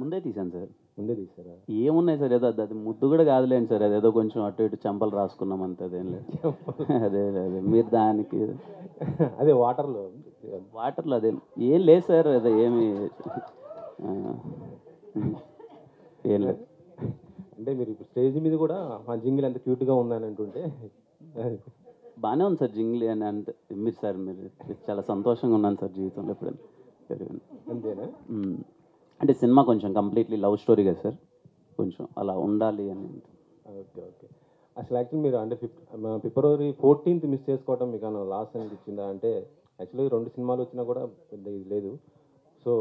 ముందే తీశాను సార్. ముందే తీసారా? ఏమున్నాయి సార్, ఏదో అది ముద్దు కూడా కాదులేండి సార్, అదేదో కొంచెం అటు ఇటు చెంపలు రాసుకున్నాం అంతే, అదేం లేదు. అదే అదే మీరు దానికి అదే వాటర్లో అదే ఏం లేదు సార్, అదే ఏమి ఏం లేదు. అంటే మీరు ఇప్పుడు స్టేజ్ మీద కూడా మా జింగిల్ ఎంత క్యూట్గా ఉందని అంటుంటే బాగానే ఉంది సార్ జింగ్లీ అని అంటే మీరు సార్ మీరు చాలా సంతోషంగా ఉన్నాను సార్ జీవితంలో ఎప్పుడైనా పెరిగింది. అంతేనా? అంటే సినిమా కొంచెం కంప్లీట్లీ లవ్ స్టోరీ కదా సార్, కొంచెం అలా ఉండాలి అని. Okay okay. అసలు యాక్చువల్లీ మీరు అంటే ఫిబ్రవరి 14th మిస్ చేసుకోవడం మీకు ఏమైనా లాస్ అనిపించిందా? అంటే యాక్చువల్లీ 2 సినిమాలు వచ్చినా కూడా పెద్ద ఇది లేదు. సో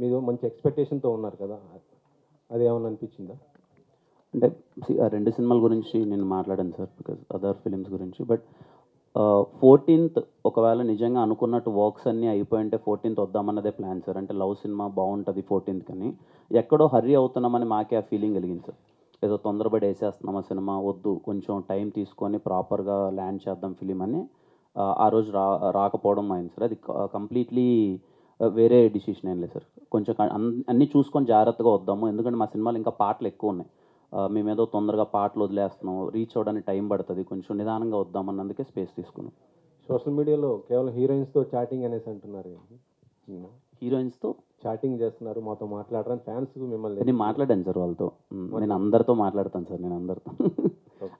మీరు మంచి ఎక్స్పెక్టేషన్తో ఉన్నారు కదా, అది ఏమైనా అనిపించిందా? అంటే ఆ 2 సినిమాల గురించి నేను మాట్లాడాను సార్, బికాజ్ అదర్ ఫిలిమ్స్ గురించి. బట్ 14th ఒకవేళ నిజంగా అనుకున్నట్టు వర్క్స్ అన్నీ అయిపోయింటే 14th వద్దామన్నదే ప్లాన్ సార్. అంటే లవ్ సినిమా బాగుంటుంది 14th కానీ ఎక్కడో హర్రీ అవుతున్నామని మాకే ఆ ఫీలింగ్ కలిగింది సార్. ఏదో తొందరపడి వేసేస్తున్నాం ఆ సినిమా, వద్దు కొంచెం టైం తీసుకొని ప్రాపర్గా ల్యాండ్ చేద్దాం ఫిలిం అని ఆ రోజు రాకపోవడం అయింది సార్. అది కంప్లీట్లీ వేరే డిసిషన్ ఏం లేదు సార్. కొంచెం అన్నీ చూసుకొని జాగ్రత్తగా వద్దాము, ఎందుకంటే మా సినిమాలు ఇంకా పాటలు ఎక్కువ ఉన్నాయి. మేమేదో తొందరగా పాటలు వదిలేస్తున్నాం, రీచ్ అవ్వడానికి టైం పడుతుంది, కొంచెం నిదానంగా వద్దామన్నందుకే స్పేస్ తీసుకున్నాం. సోషల్ మీడియాలో కేవలం హీరోయిన్స్తో చాటింగ్ అనేసి అంటున్నారు. హీరోయిన్స్తో చాటింగ్ చేస్తున్నారు, మాతో మాట్లాడరని ఫ్యాన్స్ మిమ్మల్ని. నేను మాట్లాడాను సార్ వాళ్ళతో. నేను అందరితో మాట్లాడతాను సార్, నేను అందరితో.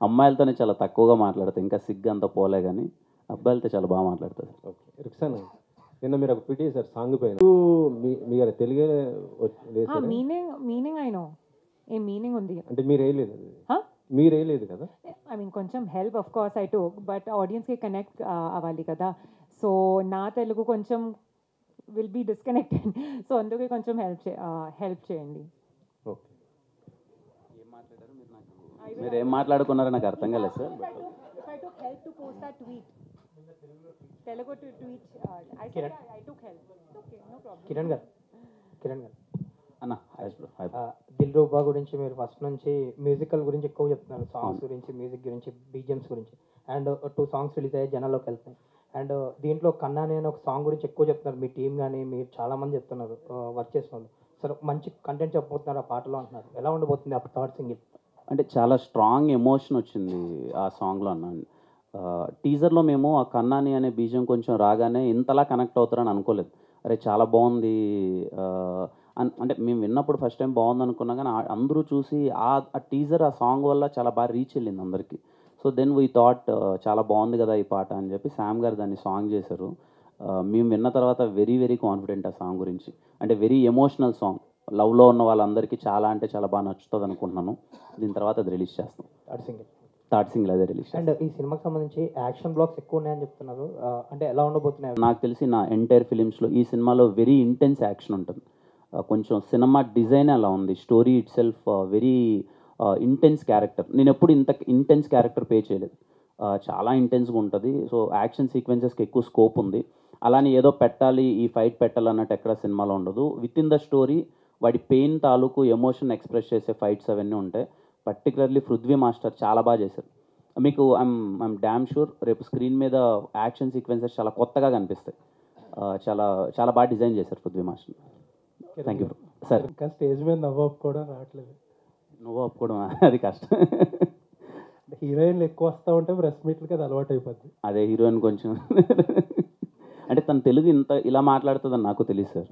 అమ్మాయిలతోనే చాలా తక్కువగా మాట్లాడతాను, ఇంకా సిగ్గు అంతా పోలే, కానీ అబ్బాయిలతో చాలా బాగా మాట్లాడతారు. ఓకే. రిక్సానా, నిన్న మీరు ఒక పిటి సార్ సాంగ్ పైన మీరు తెలుగే మీనింగ్ అయినో ఏ మీనింగ్ ఉంది అంటే మీరు వేయలేదు కదా? ఐ మీన్ కొంచెం help of course I took, but ఆడియన్స్కి కనెక్ట్ అవ్వాలి కదా. సో నా తెలుగు కొంచెం విల్ బీ డిస్కనెక్టెడ్, సో అందుకే కొంచెం హెల్ప్ చేయండి. ఓకే. మీరు ఏం మాట్లాడుకున్నారో నాకు అర్థం కాలేదు సార్. కిరణ్ గారు అన్న, దిల్రూబా గురించి మీరు ఫస్ట్ నుంచి మ్యూజికల్ గురించి ఎక్కువ చెప్తున్నారు, సాంగ్స్ గురించి, మ్యూజిక్ గురించి, బీజిఎమ్స్ గురించి. అండ్ 2 సాంగ్స్ రిలీజ్ అయ్యాయి, జనాల్లోకి వెళ్తాయి. అండ్ దీంట్లో కన్నా నేను ఒక సాంగ్ గురించి ఎక్కువ చెప్తున్నారు, మీ టీం కానీ మీరు చాలామంది చెప్తున్నారు వర్క్ చేసిన వాళ్ళు. సరే మంచి కంటెంట్ చెప్పబోతున్నారు ఆ పాటలో అంటున్నారు, ఎలా ఉండబోతుంది ఆ థర్డ్ సింగిల్? అంటే చాలా స్ట్రాంగ్ ఎమోషన్ వచ్చింది ఆ సాంగ్లో అన్న. టీజర్లో మేము ఆ కన్నాని అనే బీజం కొంచెం రాగానే ఇంతలా కనెక్ట్ అవుతారని అనుకోలేదు. అరే చాలా బాగుంది అంటే మేము విన్నప్పుడు ఫస్ట్ టైం బాగుంది అనుకున్నాం, కానీ అందరూ చూసి ఆ టీజర్ ఆ సాంగ్ వల్ల చాలా బాగా రీచ్ వెళ్ళింది అందరికీ. సో దెన్ వీ థాట్ చాలా బాగుంది కదా ఈ పాట అని చెప్పి శామ్ గారు దాన్ని సాంగ్ చేశారు. మేము విన్న తర్వాత వెరీ వెరీ కాన్ఫిడెంట్ ఆ సాంగ్ గురించి. అంటే వెరీ ఎమోషనల్ సాంగ్, లవ్లో ఉన్న వాళ్ళందరికీ చాలా అంటే చాలా బాగా నచ్చుతుంది అనుకుంటున్నాను. దీని తర్వాత అది రిలీజ్ చేస్తాం. థర్డ్ సింగిల్ అదే రిలీజ్. అండ్ ఈ సినిమాకి సంబంధించి యాక్షన్ బ్లాక్స్ ఎక్కువ ఉన్నాయని చెప్తున్నారు, అంటే ఎలా ఉండబోతున్నాయి? నాకు తెలిసి నా ఎంటైర్ ఫిలిమ్స్లో ఈ సినిమాలో వెరీ ఇంటెన్స్ యాక్షన్ ఉంటుంది. కొంచెం సినిమా డిజైన్ అలా ఉంది, story it self very intense character. నేను ఎప్పుడు ఇంత ఇంటెన్స్ క్యారెక్టర్ పే చేయలేదు, చాలా ఇంటెన్స్గా ఉంటుంది. సో యాక్షన్ సీక్వెన్సెస్కి ఎక్కువ స్కోప్ ఉంది. అలానే ఏదో పెట్టాలి, ఈ ఫైట్ పెట్టాలన్నట్టు ఎక్కడ సినిమాలో ఉండదు. విత్ ఇన్ ద స్టోరీ వాడి పెయిన్ తాలూకు ఎమోషన్ ఎక్స్ప్రెస్ చేసే ఫైట్స్ అవన్నీ ఉంటాయి. పర్టికులర్లీ పృథ్వీ మాస్టర్ చాలా బాగా చేశారు. మీకు ఐమ్ డ్యామ్ షూర్ రేపు స్క్రీన్ మీద యాక్షన్ సీక్వెన్సెస్ చాలా కొత్తగా కనిపిస్తాయి. చాలా చాలా బాగా డిజైన్ చేశారు Prithvi master. Thank you sir. ఇంకా స్టేజ్ మీద నవ్వు ఒప్పుకోవడం రావట్లేదు. నువ్వు ఒప్పుకోవడం అది కష్టం. హీరోయిన్లు ఎక్కువ వస్తూ ఉంటే ప్రెస్ మీట్లకి అది అలవాటు అయిపోద్ది. అదే హీరోయిన్ కొంచెం అంటే తన తెలుగు ఇంత ఇలా మాట్లాడుతుందని నాకు తెలియదు సార్.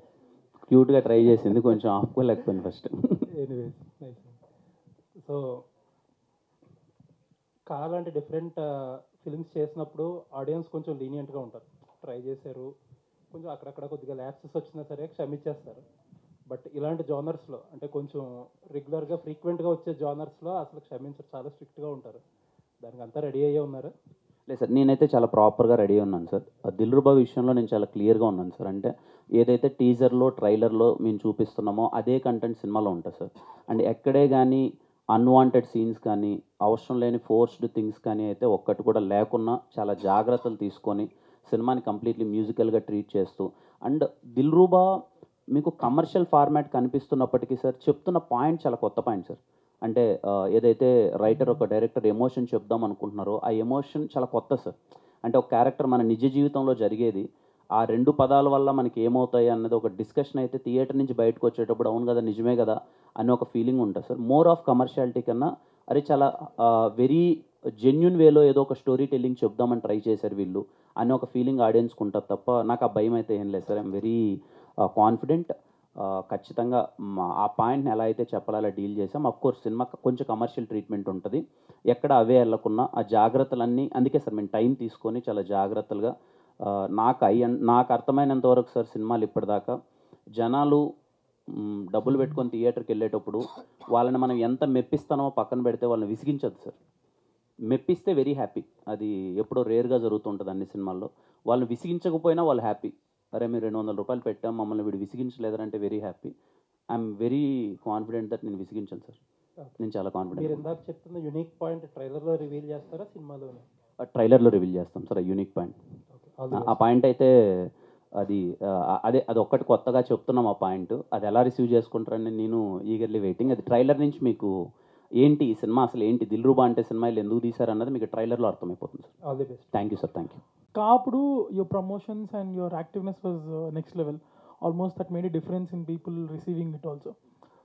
క్యూట్గా ట్రై చేసింది, కొంచెం ఆపుకోలేకపోయింది ఫస్ట్. సో కావాలంటే డిఫరెంట్ ఫిల్మ్స్ చేసినప్పుడు ఆడియన్స్ కొంచెం లీనియంట్గా ఉంటారు. ట్రై చేశారు, కొంచెం అక్కడక్కడ కొద్దిగా ల్యాప్సెస్ వచ్చినా సరే క్షమించేస్తారు. బట్ ఇలాంటి జానర్స్లో అంటే కొంచెం రెగ్యులర్గా ఫ్రీక్వెంట్గా వచ్చే జానర్స్లో అసలు క్షమించరు, చాలా స్ట్రిక్ట్గా ఉంటారు. దానికి అంతా రెడీ అయ్యే ఉన్నారా? లేదు సార్, నేనైతే చాలా ప్రాపర్గా రెడీ ఉన్నాను సార్. దిల్రుబా విషయంలో నేను చాలా క్లియర్గా ఉన్నాను సార్. అంటే ఏదైతే టీజర్లో ట్రైలర్లో మేము చూపిస్తున్నామో అదే కంటెంట్ సినిమాలో ఉంటుంది సార్. అండ్ ఎక్కడే కానీ అన్వాంటెడ్ సీన్స్ కానీ అవసరం లేని ఫోర్స్డ్ థింగ్స్ కానీ అయితే ఒక్కటి కూడా లేకున్నా చాలా జాగ్రత్తలు తీసుకొని సినిమాని కంప్లీట్లీ మ్యూజికల్గా ట్రీట్ చేస్తూ. అండ్ దిల్రుబా మీకు కమర్షియల్ ఫార్మాట్ కనిపిస్తున్నప్పటికీ సార్ చెప్తున్న పాయింట్ చాలా కొత్త పాయింట్ సార్. అంటే ఏదైతే రైటర్ ఒక డైరెక్టర్ ఎమోషన్ చెప్దాం అనుకుంటున్నారో ఆ ఎమోషన్ చాలా కొత్త సార్. అంటే ఒక క్యారెక్టర్ మన నిజ జీవితంలో జరిగేది, ఆ 2 పదాల వల్ల మనకి ఏమవుతాయి అన్నది ఒక డిస్కషన్ అయితే థియేటర్ నుంచి బయటకు వచ్చేటప్పుడు అవును కదా నిజమే కదా అని ఒక ఫీలింగ్ ఉంటుంది సార్. మోర్ ఆఫ్ కమర్షియాలిటీ కన్నా అరే చాలా వెరీ జెన్యున్ వేలో ఏదో ఒక స్టోరీ టెల్లింగ్ చెప్దామని ట్రై చేశారు వీళ్ళు అని ఒక ఫీలింగ్ ఆడియన్స్కి ఉంటుంది తప్ప నాకు ఆ భయం అయితే ఏం లేదు సార్. I'm very confident. ఖచ్చితంగా ఆ పాయింట్ని ఎలా అయితే చెప్పాలో అలా డీల్ చేసాం. అఫ్కోర్స్ సినిమా కొంచెం కమర్షియల్ ట్రీట్మెంట్ ఉంటుంది, ఎక్కడ అవే వెళ్ళకున్నా ఆ జాగ్రత్తలన్నీ అందుకే సార్ మేము టైం తీసుకొని చాలా జాగ్రత్తలుగా నాకు అర్థమైనంత వరకు సార్ సినిమాలు ఇప్పటిదాకా జనాలు డబ్బులు పెట్టుకొని థియేటర్కి వెళ్ళేటప్పుడు వాళ్ళని మనం ఎంత మెప్పిస్తానో పక్కన పెడితే వాళ్ళని విసిగించదు సార్. మెప్పిస్తే వెరీ హ్యాపీ, అది ఎప్పుడో రేర్గా జరుగుతుంటుంది అన్ని సినిమాల్లో. వాళ్ళని విసిగించకపోయినా వాళ్ళు హ్యాపీ. అరే మీరు 200 రూపాయలు పెట్టాం మమ్మల్ని వీడు విసిగించలేదంటే very happy. I'm very confident that నేను విసిగించాను సార్. నేను చాలా మీరు కాన్ఫిడెంట్. ఇందాక చెప్తున్న యూనిక్ పాయింట్ ట్రైలర్లో రివీల్ చేస్తారా సినిమాలోనే? ట్రైలర్లో రివీల్ చేస్తాం సార్ ఆ యూనిక్ పాయింట్. ఆ పాయింట్ అయితే అది ఒక్కటి కొత్తగా చెప్తున్నాం. ఆ పాయింట్ అది ఎలా రిసీవ్ చేసుకుంటారని నేను ఈగర్లీ వెయిటింగ్. అది ట్రైలర్ నుంచి మీకు ఏంటి ఈ సినిమా అసలు ఏంటి దిల్రూబా అంటే సినిమా వీళ్ళు ఎందుకు తీశారన్నది మీకు ట్రైలర్లో అర్థమైపోతుంది sir. All the best. Thank you sir. Thank you. Kaapdu, your promotions and your activeness was next level. Almost that made a difference in people receiving it also.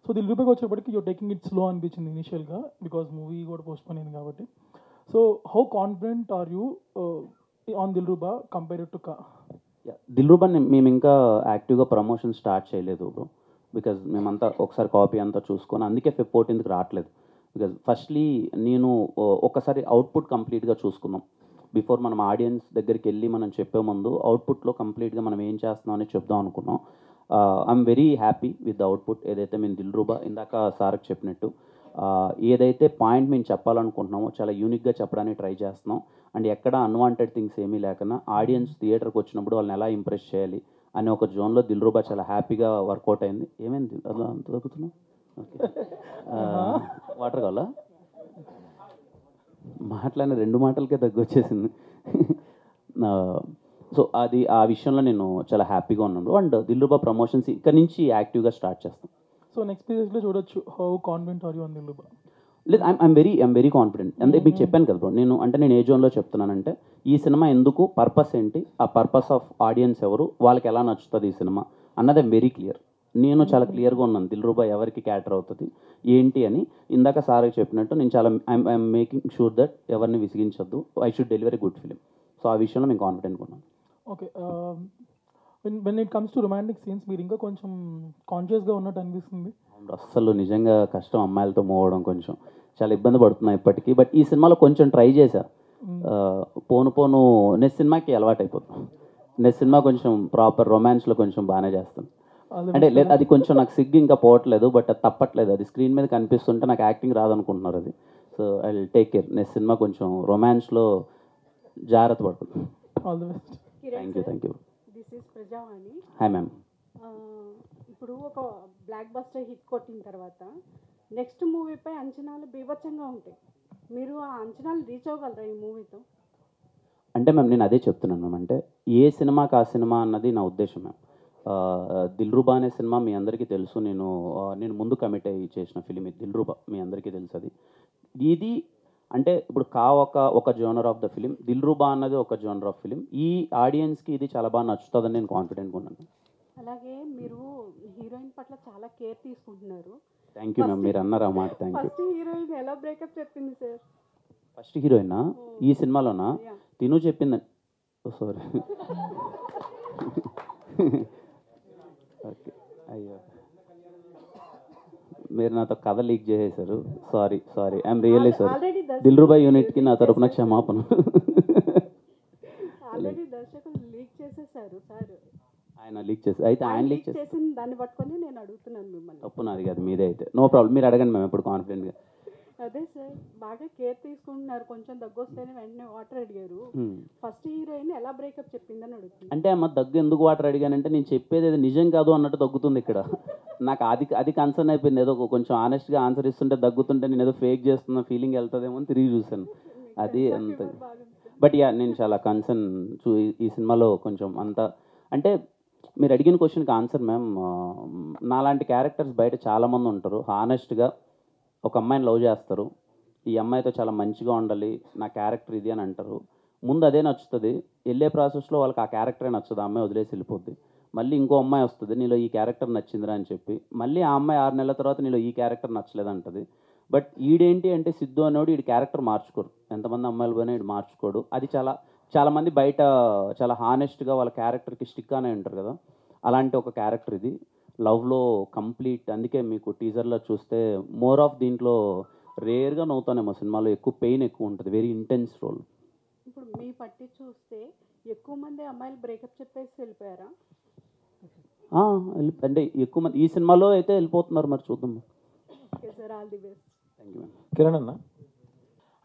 So Dilruba వచ్చేప్పటికి you're taking it slow అనిపించింది ఇనిషియల్గా because movie కూడా postpone అయింది కాబట్టి. So how confident are you on Dilruba compared to Dilruba మేము ఇంకా యాక్టివ్గా promotion start చేయలేదు బ్రో, బికాజ్ మేమంతా ఒకసారి కాపీ అంతా చూసుకొని అందుకే Feb 14th రావట్లేదు. బికాజ్ ఫస్ట్లీ నేను ఒకసారి అవుట్పుట్ కంప్లీట్గా చూసుకున్నాం బిఫోర్ మనం ఆడియన్స్ దగ్గరికి వెళ్ళి మనం చెప్పే ముందు అవుట్పుట్లో కంప్లీట్గా మనం ఏం చేస్తున్నాం అని చెప్దాం అనుకున్నాం. I'm very happy with the output. ఏదైతే మేము దిల్రూబా ఇందాక సార్కి చెప్పినట్టు ఏదైతే పాయింట్ మేము చెప్పాలనుకుంటున్నామో చాలా యూనిక్గా చెప్పడానికి ట్రై చేస్తున్నాం. అండ్ ఎక్కడ అన్వాంటెడ్ థింగ్స్ ఏమీ లేకుండా ఆడియన్స్ థియేటర్కి వచ్చినప్పుడు వాళ్ళని ఎలా ఇంప్రెస్ చేయాలి అనే ఒక జోన్లో దిల్రూబా చాలా హ్యాపీగా వర్కౌట్ అయింది. ఏమైంది అలా అంత తగ్గుతున్నావు? ఓకే, వాటర్ కావాలా? మాట్లాడిన 2 మాటలకే దగ్గు వచ్చేసింది. సో అది ఆ విషయంలో నేను చాలా హ్యాపీగా ఉన్నాను. అండ్ దిల్రూబా ప్రమోషన్స్ ఇక్కడ నుంచి యాక్టివ్గా స్టార్ట్ చేస్తాం. సో నెక్స్ట్ పీరియడ్స్లో చూడొచ్చు. How confident are you on Dilruba? లేదు, ఐఎమ్ వెరీ కాన్ఫిడెంట్. అంటే మీకు చెప్పాను కదా బ్రో, నేను ఏ జోన్లో చెప్తున్నానంటే ఈ సినిమా ఎందుకు, పర్పస్ ఏంటి, ఆ పర్పస్ ఆఫ్ ఆడియన్స్ ఎవరు, వాళ్ళకి ఎలా నచ్చుతుంది ఈ సినిమా అన్నది వెరీ క్లియర్. నేను చాలా క్లియర్గా ఉన్నాను దిల్రూబా ఎవరికి క్యాటర్ అవుతుంది ఏంటి అని. ఇందాక సార్కి చెప్పినట్టు నేను చాలా ఐఎమ్ మేకింగ్ షూర్ దట్ ఎవరిని విసిగించొద్దు, I should delivery good film. So ఆ విషయంలో మేము కాన్ఫిడెంట్గా ఉన్నాను. Okay, when it comes to romantic scenes మీరు ఇంకా కొంచెం కాన్షియస్గా ఉన్నట్టు అనిపిస్తుంది. అస్సలు నిజంగా కష్టం అమ్మాయిలతో మూవడం, కొంచెం చాలా ఇబ్బంది పడుతున్నా ఇప్పటికీ. బట్ ఈ సినిమాలో కొంచెం ట్రై చేశా. పోను నెక్స్ట్ సినిమాకి అలవాటు అయిపోతాం. నెక్స్ట్ సినిమా కొంచెం ప్రాపర్ రొమాన్స్లో కొంచెం బాగానే చేస్తాను. అంటే లేదు, అది కొంచెం నాకు సిగ్గు ఇంకా పోవట్లేదు, బట్ అది తప్పట్లేదు. అది స్క్రీన్ మీద కనిపిస్తుంటే నాకు యాక్టింగ్ రాదనుకుంటున్నారు అది. So I will take care. Next cinema కొంచెం రొమాన్స్లో జాగ్రత్త పడుతుంది. All the best. Thank you. This is Prajavani. Hi ma'am. ఇప్పుడు ఒక బ్లాక్ బస్టర్ హిట్ కొట్టిన తర్వాత నెక్స్ట్ మూవీపై అంచనాలు బీభత్సంగా ఉంటాయి. మీరు ఆ అంచనాలు రీచ్ అవ్వగలరా ఈ మూవీతో? అంటే మ్యామ్ నేను అదే చెప్తున్నాను మ్యామ్. అంటే ఏ సినిమాకి ఆ సినిమా అన్నది నా ఉద్దేశం మ్యామ్. దిల్రూబా అనే సినిమా మీ అందరికీ తెలుసు. నేను ముందు కమిట్ అయ్యి చేసిన ఫిలిం ఇది దిల్రూబా, మీ అందరికీ తెలుసు అది. ఇది అంటే ఇప్పుడు ఒక genre of the film, Dilruba అన్నది ఒక జోనర్ ఆఫ్ ఫిలిం. ఈ ఆడియన్స్కి ఇది చాలా బాగా నచ్చుతుందని నేను కాన్ఫిడెంట్గా ఉన్నాను. అలాగే మీరు హీరోయిన్ పట్ల చాలా కేర్ తీసుకుంటున్నారు. థ్యాంక్ యూ మ్యామ్, మీరు అన్నారు ఆ మాట. Thank you. ఫస్ట్ హీరోయిన్ ఎలా బ్రేకప్ చెప్పింది సార్? ఫస్ట్ హీరోయినా ఈ సినిమాలోనా? తిను చెప్పిందని. సారీ, ఓకే, అయ్యో మీరు నాతో కథ లీక్ చేసేసారు. Sorry I'm really sorry. Dilruba యూనిట్కి నా తరపున క్షమాపణ. ఆల్రెడీ దర్శకులు లీక్ చేసేసారు సార్. ఆయన లీక్ చేసి అయితే ఆయన లీక్ చేసిన దాన్ని పట్టుకొని నేను అడుగుతున్నాను మిమ్మల్ని. తప్పు నాది కాదు, మీదే. అయితే నో ప్రాబ్లం, మీరు అడగండి మేము ఎప్పుడు కాన్ఫిడెంట్గా. అదే సార్, బాగా కేర్ తీసుకుంటున్నారు. కొంచెం దగ్గు వస్తేనే వెంటనే వాటర్ అడిగారు. ఫస్ట్ హీరోయిన్ ఎలా బ్రేకప్ చెప్పిందని అడుగుతుంది. అంటే అమ్మ దగ్గు ఎందుకు వాటర్ అడిగానంటే నేను చెప్పేది అది నిజం కాదు అన్నట్టు దగ్గుతుంది ఇక్కడ. నాకు అది కన్సర్న్ అయిపోయింది. ఏదో కొంచెం ఆనెస్ట్గా ఆన్సర్ ఇస్తుంటే దగ్గుతుంటే నేను ఏదో ఫేక్ చేస్తున్న ఫీలింగ్ వెళ్తుందేమో అని తిరిగి చూశాను. అది అంత. బట్ యా నేను చాలా కన్సర్న్ ఈ సినిమాలో కొంచెం అంత. అంటే మీరు అడిగిన క్వశ్చన్కి ఆన్సర్ మ్యామ్, నాలాంటి క్యారెక్టర్స్ బయట చాలామంది ఉంటారు. హానెస్ట్గా ఒక అమ్మాయిని లవ్ చేస్తారు, ఈ అమ్మాయితో చాలా మంచిగా ఉండాలి నా క్యారెక్టర్ ఇది అని అంటారు. ముందు అదే నచ్చుతుంది, వెళ్ళే ప్రాసెస్లో వాళ్ళకి ఆ క్యారెక్టరే నచ్చదు, ఆ అమ్మాయి వదిలేసి వెళ్ళిపోద్ది. మళ్ళీ ఇంకో అమ్మాయి వస్తుంది, నీలో ఈ క్యారెక్టర్ నచ్చిందిరా అని చెప్పి, మళ్ళీ ఆ అమ్మాయి 6 నెలల తర్వాత నీలో ఈ క్యారెక్టర్ నచ్చలేదంటది. బట్ ఈడేంటి అంటే సిద్ధు అనేవాడు ఈడు క్యారెక్టర్ మార్చుకోరు, ఎంతమంది అమ్మాయిలు పోయినా ఈడు మార్చుకోడు. అది చాలామంది బయట చాలా హానెస్ట్గా వాళ్ళ క్యారెక్టర్కి స్టిక్ అనే ఉంటారు కదా, అలాంటి ఒక క్యారెక్టర్ ఇది. లవ్లో కంప్లీట్, అందుకే మీకు టీజర్లో చూస్తే మోర్ ఆఫ్ దీంట్లో రేర్గా నవ్వుతానేమో, సినిమాలో ఎక్కువ పెయిన్ ఎక్కువ ఉంటుంది, వెరీ ఇంటెన్స్ రోల్. ఇప్పుడు మీ పట్టి చూస్తే ఎక్కువ మంది అమ్మాయిలు బ్రేకప్ చెప్పేసి వెళ్ళిపోయారా? అంటే ఎక్కువ మంది ఈ సినిమాలో అయితే వెళ్ళిపోతున్నారు, మరి చూద్దాం. Okay sir, all the best. Thank you ma'am. Kiran అన్న,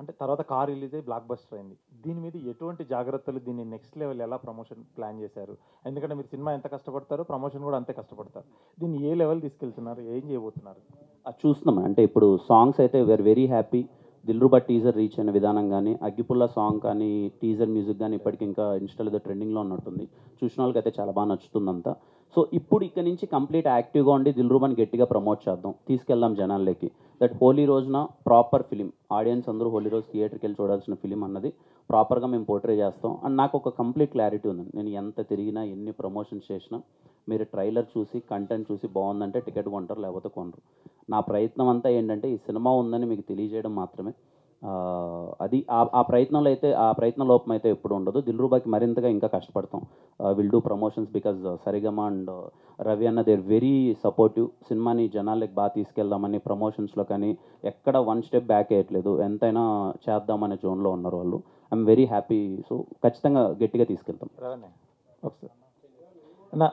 అంటే తర్వాత కార్ రిలీజ్ అయ్యి బ్లాక్ బస్టర్ అయింది, దీని మీద ఎటువంటి జాగ్రత్తలు, దీన్ని నెక్స్ట్ లెవెల్ ఎలా ప్రమోషన్ ప్లాన్ చేశారు? ఎందుకంటే మీరు సినిమా ఎంత కష్టపడతారో ప్రమోషన్ కూడా అంతే కష్టపడతారు. దీన్ని ఏ లెవెల్ తీసుకెళ్తున్నారు, ఏం చేయబోతున్నారు? అది చూస్తున్నాం. అంటే ఇప్పుడు సాంగ్స్ అయితే we're very happy. Dilruba teaser reach అయిన విధానం కానీ, అగ్గిపుల్ల సాంగ్ కానీ, టీజర్ మ్యూజిక్ కానీ ఇప్పటికి ఇంకా ఇన్స్టాలో ఏదో ట్రెండింగ్లో ఉన్నట్టుంది. చూసిన వాళ్ళకి అయితే చాలా బాగా నచ్చుతుందంతా. సో ఇప్పుడు ఇక్కడ నుంచి కంప్లీట్ యాక్టివ్గా ఉండి దిల్రుబాని గట్టిగా ప్రమోట్ చేద్దాం, తీసుకెళ్దాం జనాల్లోకి. దట్ హోలీ రోజున ప్రాపర్ ఫిలిం, ఆడియన్స్ అందరూ హోలీ రోజు థియేటర్కి వెళ్ళి చూడాల్సిన ఫిలిం అన్నది ప్రాపర్గా మేము పోర్ట్రే చేస్తాం. అండ్ నాకు ఒక కంప్లీట్ క్లారిటీ ఉంది, నేను ఎంత తిరిగినా ఎన్ని ప్రమోషన్స్ చేసినా మీరు ట్రైలర్ చూసి కంటెంట్ చూసి బాగుందంటే టికెట్ కొంటారు, లేకపోతే కొనరు. నా ప్రయత్నం అంతా ఏంటంటే ఈ సినిమా ఉందని మీకు తెలియజేయడం మాత్రమే. అది ఆ ప్రయత్నంలో అయితే, ఆ ప్రయత్న లోపం అయితే ఎప్పుడు ఉండదు. దిల్రుబాకి మరింతగా ఇంకా కష్టపడతాం. Will do promotions because Saregama and Ravi అన్న దే ఆర్ వెరీ సపోర్టివ్. సినిమాని జనాలకి బాగా తీసుకెళ్దామని ప్రమోషన్స్లో కానీ ఎక్కడ వన్ స్టెప్ బ్యాక్ వేయట్లేదు, ఎంతైనా చేద్దామనే జోన్లో ఉన్నారు వాళ్ళు. I'm very happy. సో ఖచ్చితంగా గట్టిగా తీసుకెళ్తాం. ఒకసారి అన్న,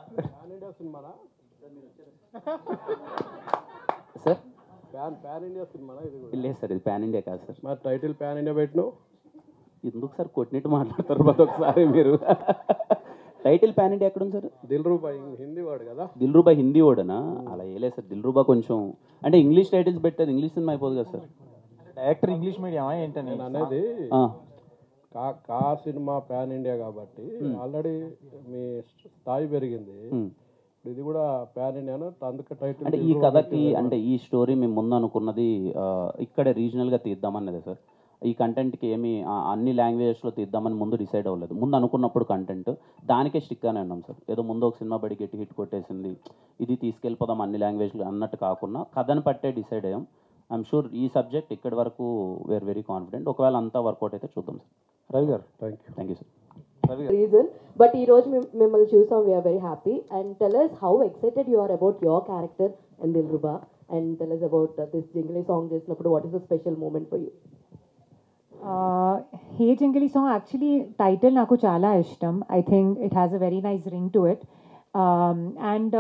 సార్ ప్యాన్ ఇండియా సినిమానా ఇది కూడా? లేదు సార్, ఇది పాన్ ఇండియా కాదు సార్. మరి టైటిల్ ప్యాన్ ఇండియా పెట్టినావు ఎందుకు సార్ కొట్టినట్టు మాట్లాడతారు ప్రతి ఒక్కసారి మీరు? టైటిల్ పాన్ ఇండియా ఎక్కడుంది సార్? దిల్రూబా హిందీ వాడు కదా. దిల్రుబా హిందీ ఓడనా? అలా ఏలేదు సార్. దిల్రుబా కొంచెం అంటే ఇంగ్లీష్ టైటిల్స్ పెట్టేది ఇంగ్లీష్ సినిమా అయిపోదు కదా సార్. డైరెక్టర్ ఇంగ్లీష్ మీడియమా ఏంటని నేను అనేది కా సినిమా ప్యాన్ ఇండియా కాబట్టి ఆల్రెడీ మీ స్థాయి పెరిగింది. ఇది కూడా ప్యాన్ ఇండియాను, అందుకే టైటిల్. అంటే ఈ కథకి, అంటే ఈ స్టోరీ మేము ముందు అనుకున్నది ఇక్కడే రీజనల్గా తీద్దామన్నదే సార్. ఈ కంటెంట్కి ఏమి అన్ని లాంగ్వేజెస్లో తీద్దామని ముందు డిసైడ్ అవ్వలేదు. ముందు అనుకున్నప్పుడు కంటెంట్ దానికే స్టిక్ అని అన్నాం సార్. ఏదో ముందు ఒక సినిమా బడి గట్టి హిట్ కొట్టేసింది, ఇది తీసుకెళ్ళిపోదాం అన్ని లాంగ్వేజ్లు అన్నట్టు కాకుండా కథను పట్టే డిసైడ్ అయ్యాం. ఐఎమ్ షూర్ ఈ సబ్జెక్ట్ ఇక్కడి వరకు వీఆర్ వెరీ కాన్ఫిడెంట్. ఒకవేళ అంతా వర్కౌట్ అయితే చూద్దాం సార్. రవి గారు. Thank you sir. reason, but ఈ రోజు మిమ్మల్ని చూసాం, we are very happy, and tell us how excited you are about your character in Dilruba, and tell us about this Jingli song చేసినప్పుడు what is the special moment for you? Hey Jingili song actually title నాకు చాలా ఇష్టం. I think it has a very nice ring to it, and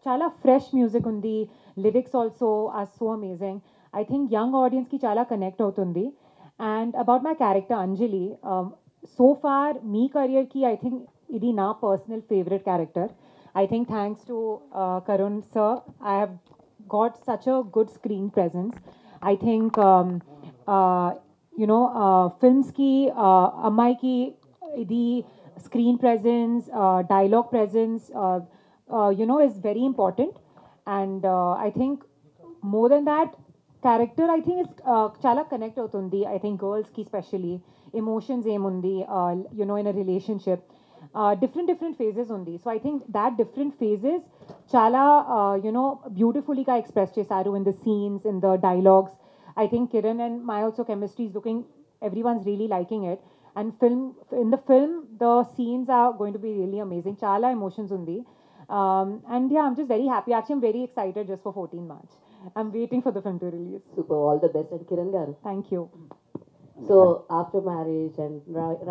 చాలా fresh music ఉంది. Lyrics also are so amazing. I think young ఆడియన్స్కి చాలా connect అవుతుంది. And about my character Anjali, so far మీ కెరియర్కి ఐ థింక్ ఇది నా personal favourite character. I think thanks to Karun sir, I have got such a good screen presence. I think films ki ammai ki the screen presence, dialogue presence, is very important. And I think more than that, character I think is chala connect avutundi. I think girls ki especially emotions emundi, in a relationship. Different phases undi. So I think that different phases chala beautifully ka express chesaru in the scenes, in the dialogues. I think Kiran and my also chemistry is looking, everyone's really liking it. And in the film the scenes are going to be really amazing. Chala emotions undi. And yeah, I'm just very happy. Actually I'm very excited just for 14 March. I'm waiting for the film to release. Super, all the best. And Kiran garu, thank you. So after marriage and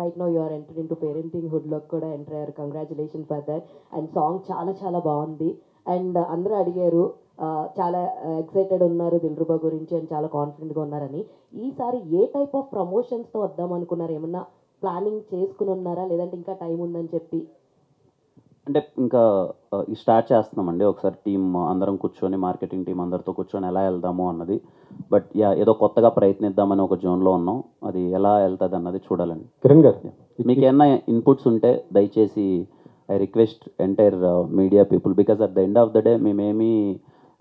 right now you are entered into parentinghood lo kuda enter ayyaru. Congratulations for that. And song chala baagundi. And andru adigaru chala excited unnaru Dilruba gurinchi and chala confident ga unnarani. Ee sari A type of promotions తో వద్దాం అనుకున్నారు? ఏమన్నా planning చేసుకుని ఉన్నారా, లేదంటే ఇంకా time ఉందని చెప్పి? అంటే ఇంకా స్టార్ట్ చేస్తున్నామండి. ఒకసారి టీం అందరం కూర్చొని, మార్కెటింగ్ టీం అందరితో కూర్చొని ఎలా వెళ్దాము అన్నది. బట్ ఏదో కొత్తగా ప్రయత్నిద్దామని ఒక జోన్లో ఉన్నాం. అది ఎలా వెళ్తుంది అన్నది చూడాలండి. కిరణ్ గారు, మీకు ఏమైనా ఇన్పుట్స్ ఉంటే దయచేసి I request entire media people, because at the end of the day మేమేమి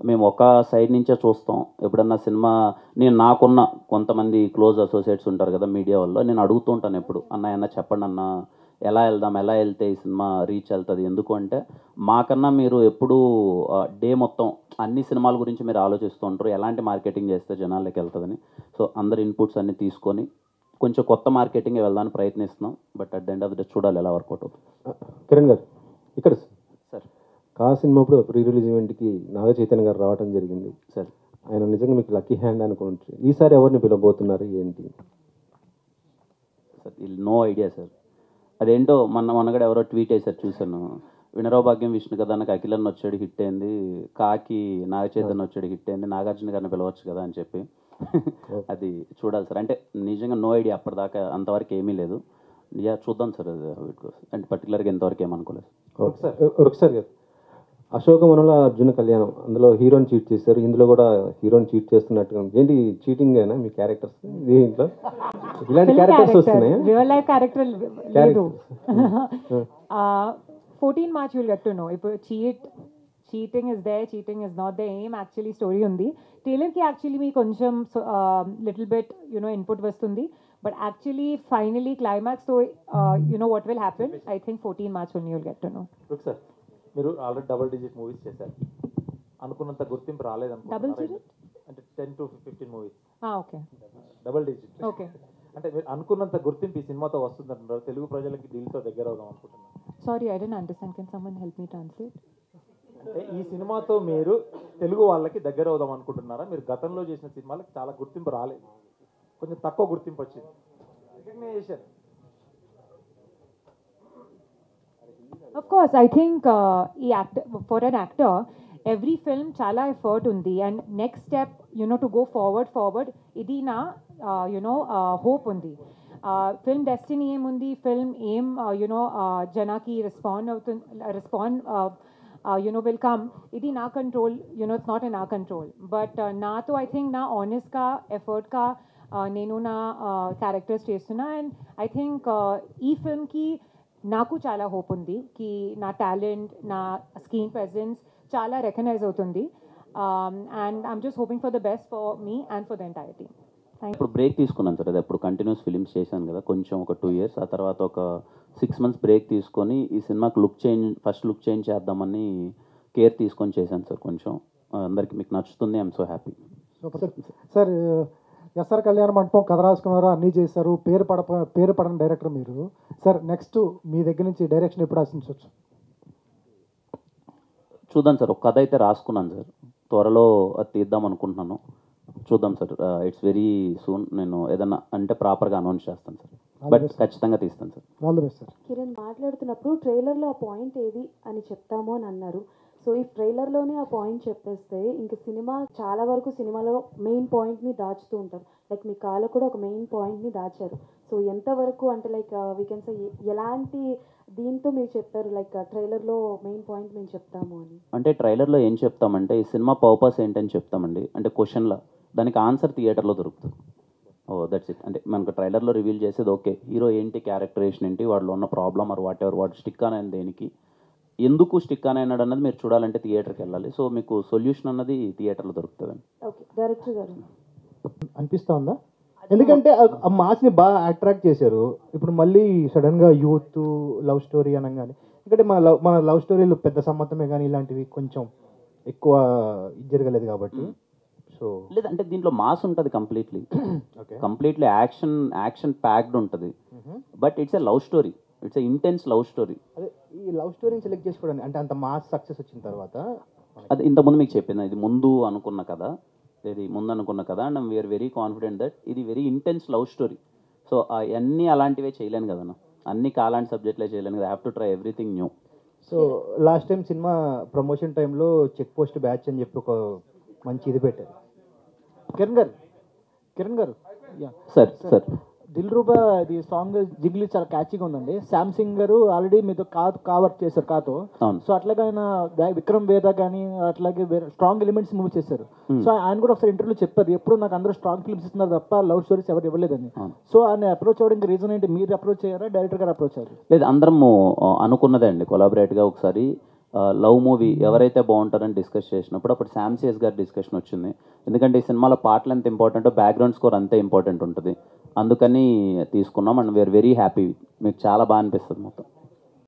మేము ఒక సైడ్ నుంచే చూస్తాం. ఎప్పుడన్నా సినిమా నేను నాకున్న కొంతమంది క్లోజ్ అసోసియేట్స్ ఉంటారు కదా మీడియా వాళ్ళు, నేను అడుగుతూ ఉంటాను ఎప్పుడు, అన్న చెప్పండి అన్న, ఎలా వెళ్దాం, ఎలా వెళ్తే ఈ సినిమా రీచ్ వెళ్తుంది. ఎందుకు అంటే మాకన్నా మీరు ఎప్పుడు డే మొత్తం అన్ని సినిమాల గురించి మీరు ఆలోచిస్తూ ఉంటారు, ఎలాంటి మార్కెటింగ్ చేస్తే జనాలకి వెళ్తుందని. సో అందరి ఇన్పుట్స్ అన్ని తీసుకొని కొంచెం కొత్త మార్కెటింగ్ వెళ్దామని ప్రయత్నిస్తున్నాం. But at the end of the day చూడాలి ఎలా వర్కౌట్ అవుతుంది. కిరణ్ గారు ఇక్కడ సార్ కా సినిమా అప్పుడు ప్రీ రిలీజ్ ఈవెంట్కి నాగ చైతన్య గారు రావడం జరిగింది సార్. ఆయన నిజంగా మీకు లక్కీ హ్యాండ్ అనుకుంటు. ఈసారి ఎవరిని పిలవబోతున్నారు ఏంటి సార్? No idea sir. అదేంటో మొన్నగడ ఎవరో ట్వీట్ వేసారు చూశాను, వినరో భాగ్యం విష్ణు కదా నాకు అఖిలన్న వచ్చాడు హిట్ అయింది, కాకి నాగ చైతన్య వచ్చాడు హిట్ అయింది, నాగార్జున గారిని పిలవచ్చు కదా అని చెప్పి. అది చూడాలి సార్. అంటే నిజంగా నో ఐడియా, అప్పటిదాకా అంతవరకు ఏమీ లేదు. చూద్దాం సార్ అది అంటే పర్టికులర్గా ఎంతవరకు ఏమనుకోలేదు. ఒకసారి గారు అశోకవనంలో అర్జున కళ్యాణం, అందులో హీరోని చీట్ చేశారు, ఇందులో కూడా హీరోని చీట్ చేస్తున్నట్టుగా ఏంటి? చీటింగ్ అయినా మీ క్యారెక్టర్స్ దీంట్లో ఇలాంటి క్యారెక్టర్స్ వస్తున్నాయి? రియల్ లైఫ్ క్యారెక్టర్ లేదు. 14 March you'll get to know. ఇప్పుడు cheating is there, cheating is not the aim. Actually story ఉంది. ట్రైలర్ కి యాక్చువల్లీ మీ కొంచెం లిటిల్ బిట్ ఇన్పుట్ వస్తుంది, బట్ యాక్చువల్లీ ఫైనలీ క్లైమాక్స్ తో what will happen. I think 14 March only you'll get to know. Sir మీరు already double digit movies చేశారు, అనుకున్నంత గుర్తింపు రాలేదు డబుల్ డిజిట్ అంటే 10 to 15 movies. Okay, double digit. Okay. అంటే మీరు అనుకున్నంత గుర్తింపు ఈ సినిమాతో వస్తుందంటున్నారు, తెలుగు ప్రజలకి దీనితో దగ్గర అవుదాం అనుకుంటున్నారు. Sorry, I didn't understand. Can someone help me translate? అంటే ఈ సినిమాతో మీరు తెలుగు వాళ్ళకి దగ్గర అవుదాం అనుకుంటున్నారా? మీరు గతంలో చేసిన సినిమాలకు చాలా గుర్తింపు రాలేదు, కొంచెం తక్కువ గుర్తింపు వచ్చింది, recognition. Of course, I think for an actor, every film chala effort undi, and next step, to go forward, idi na, hope undi. Film destiny em undi, film aim, janaki respond, will come. Idi na control, it's not in our control. But na to I think na honest ka, effort ka, nenu na characters chestuna, and I think ee film ki నాకు చాలా hope ఉంది కి నా talent, నా screen presence చాలా recognise అవుతుంది. And I'm just hoping for the best for me and for the entire team. ఇప్పుడు break తీసుకున్నాను సార్. అది అప్పుడు కంటిన్యూస్ ఫిలిమ్స్ చేశాను కదా, కొంచెం ఒక 2 years. ఆ తర్వాత ఒక 6 months బ్రేక్ తీసుకొని ఈ సినిమాకి ఫస్ట్ లుక్ చేంజ్ చేద్దామని కేర్ తీసుకొని చేశాను సార్. కొంచెం అందరికి మీకు నచ్చుతుంది. I'm so happy. Sir SR Kalyana Mandapam కథ రాసుకున్నారు, అన్నీ చేశారు, పేరు పడని డైరెక్టర్ మీరు. సార్ నెక్స్ట్ మీ దగ్గర నుంచి డైరెక్షన్ ఎప్పుడు ఆశించవచ్చు? చూద్దాం సార్. ఒక కథ అయితే రాసుకున్నాను సార్, త్వరలో అది తీద్దాం అనుకుంటున్నాను. చూద్దాం సార్. It's very soon. నేను ఏదన్నా అంటే ప్రాపర్గా అనౌన్స్ చేస్తాను సార్, బట్ ఖచ్చితంగా తీస్తాను sir. All the best sir. Kiran మాట్లాడుతున్నప్పుడు ట్రైలర్లో ఆ పాయింట్ ఏది అని చెప్తాము అని అన్నారు. సో ఈ ట్రైలర్లోనే ఆ పాయింట్ చెప్పేస్తే ఇంక సినిమా చాలా వరకు సినిమాలో మెయిన్ పాయింట్ని దాచుతూ ఉంటారు. లైక్ మీ కాలో కూడా ఒక మెయిన్ పాయింట్ని దాచారు. సో ఎంతవరకు అంటే లైక్ వీ కెన్ సే ఎలాంటి దీంతో మీరు చెప్పారు లైక్ ట్రైలర్లో మెయిన్ పాయింట్ మేము చెప్తాము అని? అంటే ట్రైలర్లో ఏం చెప్తామంటే ఈ సినిమా పర్పస్ ఏంటని చెప్తామండి. అంటే క్వశ్చన్లో దానికి ఆన్సర్ థియేటర్లో దొరుకుతుంది. That's it. అంటే మనకు ట్రైలర్లో రివీల్ చేసేది ఓకే, హీరో ఏంటి, క్యారెక్టరేషన్ ఏంటి, వాడిలో ఉన్న ప్రాబ్లమ్ ఆర్ వాట్ ఎవర్, వాడు స్టిక్ అని దేనికి, ఎందుకు స్టిక్ అని అన్నాడు అన్నది మీరు చూడాలంటే థియేటర్కి వెళ్ళాలి. సో మీకు సొల్యూషన్ అన్నది థియేటర్లో దొరుకుతుందండి. ఓకే, డైరెక్టర్ గారు అనిపిస్తూ ఉందా? ఎందుకంటే ఆ మాస్ని బాగా అట్రాక్ట్ చేశారు. ఇప్పుడు మళ్ళీ సడన్గా యూత్ లవ్ స్టోరీ అనగానే, ఎందుకంటే మన లవ్ స్టోరీలు పెద్ద సమ్మతమే కానీ ఇలాంటివి కొంచెం ఎక్కువ జరగలేదు కాబట్టి. సో లేదంటే దీంట్లో మాస్ ఉంటుంది కంప్లీట్లీ యాక్షన్ ప్యాక్డ్ ఉంటుంది. But it's a love story, it's a intense love story. అదే ఈ లవ్ స్టోరీని సెలెక్ట్ చేసుకోవడానికి అంటే అంత మాస్ సక్సెస్ వచ్చిన తర్వాత అది ఇంతకుముందు మీకు చెప్పింది, ఇది ముందు అనుకున్న కదా, and we are very confident that ఇది very intense love story. So అవన్నీ అలాంటివే చేయలేను కదన్నా, అన్ని కాలాంటి సబ్జెక్ట్లే చేయలేను కదా. Have to try everything new. So last time cinema promotion టైంలో చెక్ పోస్ట్ బ్యాచ్ అని చెప్పి ఒక మంచి ఇది పెట్టారు. కిరణ్ గారు సార్ దిల్రూబా ఇది సాంగ్ జిగ్లీ చాలా క్యాచీగా ఉందండి. శాంసింగ్ గారు ఆల్రెడీ మీతో వర్క్ చేశారు కాతో. సో అట్లాగే ఆయన విక్రమ్ వేద కానీ అట్లాగే స్ట్రాంగ్ ఎలిమెంట్స్ మూవ్ చేశారు. సో ఆయన కూడా ఒకసారి ఇంటర్వ్యూలో చెప్పారు, ఎప్పుడు నాకు అందరూ స్ట్రాంగ్ ఫిల్మ్స్ ఇస్తున్నారు తప్ప లవ్ స్టోరీస్ ఎవరు ఇవ్వలేదని. సో ఆయన అప్రోచ్ అవ్వడానికి రీజన్ ఏంటి? మీరు అప్రోచ్ అయ్యారా, డైరెక్టర్ గారు అప్రోచ్ అయ్యారు? లేదు, అందరం అనుకున్నదే అండి కొలాబరేట్గా. ఒకసారి లవ్ మూవీ ఎవరైతే బాగుంటారని డిస్కస్ చేసినప్పుడు అప్పుడు శామ్ సిఎస్ గారి డిస్కషన్ వచ్చింది. ఎందుకంటే ఈ సినిమాలో పాటలు ఎంత ఇంపార్టెంటో బ్యాక్గ్రౌండ్ స్కోర్ అంతే ఇంపార్టెంట్ ఉంటుంది. అందుకని తీసుకున్నాం అండ్ వీఆర్ వెరీ హ్యాపీ. మీకు చాలా బాగా అనిపిస్తుంది మొత్తం.